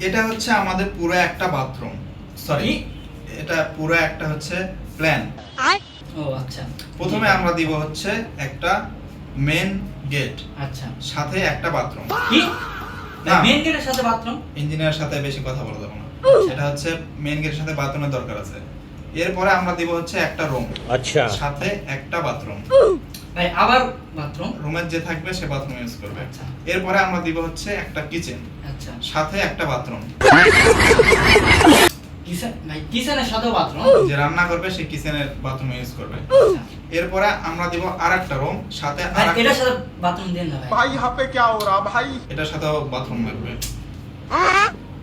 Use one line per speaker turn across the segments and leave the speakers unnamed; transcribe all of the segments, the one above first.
এটা হচ্ছে আমাদের পুরো একটা বাথরুম, সরি এটা পুরো একটা হচ্ছে প্ল্যান।
ও আচ্ছা,
প্রথমে আমরা দিব হচ্ছে একটা মেন গেট,
আচ্ছা
সাথে একটা বাথরুম।
কি
না।
মেইন গেটের সাথে বাথরুম?
ইঞ্জিনিয়ারের সাথে বেশি কথা বলা যাবে না, এটা হচ্ছে মেন গেটের সাথে বাথরুমের দরকার আছে। এরপরে আমরা দিব হচ্ছে একটা রুম,
আচ্ছা
সাথে একটা বাথরুম।
ভাই আবার বাথরুম?
রুমের যে থাকবে সে বাথরুম ইউজ করবে।
আচ্ছা
এরপরে আমরা দিব হচ্ছে একটা কিচেন,
আচ্ছা
সাথে একটা বাথরুম।
কিচেন, ভাই কিচেনের সাথে বাথরুম?
যে রান্না করবে সে কিচেনের বাথরুম ইউজ করবে।
আচ্ছা
এরপরে আমরা দিব আরেকটা রুম, সাথে
ভাই
আরেকটা,
এটার সাথে বাথরুম দেন না ভাই।
भाई यहाँ पे क्या हो रहा भाई?
এটার সাথেও বাথরুম লাগবে।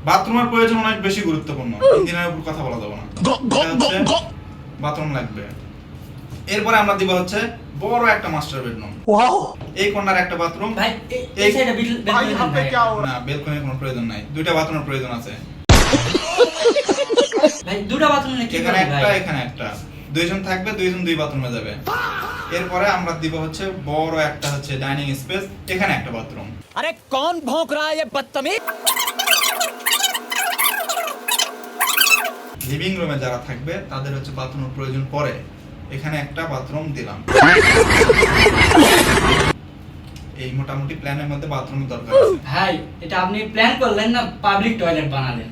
বাথরুমের প্রয়োজন অনেক বেশি গুরুত্বপূর্ণ, ইঞ্জিনিয়ারের উপর কথা বলা যাবে না। এটা হচ্ছে বাথরুম লাগবে। এরপরে আমরা দিব হচ্ছে বড় একটা মাস্টার বেডরুম।
वाओ
এই কোণার একটা বাথরুম।
ভাই এই সাইডে
भाई यहाँ पे क्या हो रहा
না, বেলকনির কোনো প্রয়োজন নাই, দুইটা বাথরুমের প্রয়োজন আছে।
ভাই দুটো বাথরুম কি
এখানে
করবে
একটা
ভাই?
এখানে একটা, দুইজন থাকবে, দুইজন দুই বাথরুমে যাবে। এরপরে আমরা দিব হচ্ছে বড় একটা হচ্ছে ডাইনিং স্পেস, এখানে একটা বাথরুম।
अरे कौन भौंक रहा है ये बदतमीज?
লিভিং রুমে যারা থাকবে তাদের হচ্ছে বাথরুমের প্রয়োজন পড়ে, এখানে একটা বাথরুম দিলাম। এই মোটামুটি প্ল্যানের মধ্যে বাথরুমের দরকার আছে।
ভাই এটা আপনি প্ল্যান করলেন না পাবলিক টয়লেট বানালেন?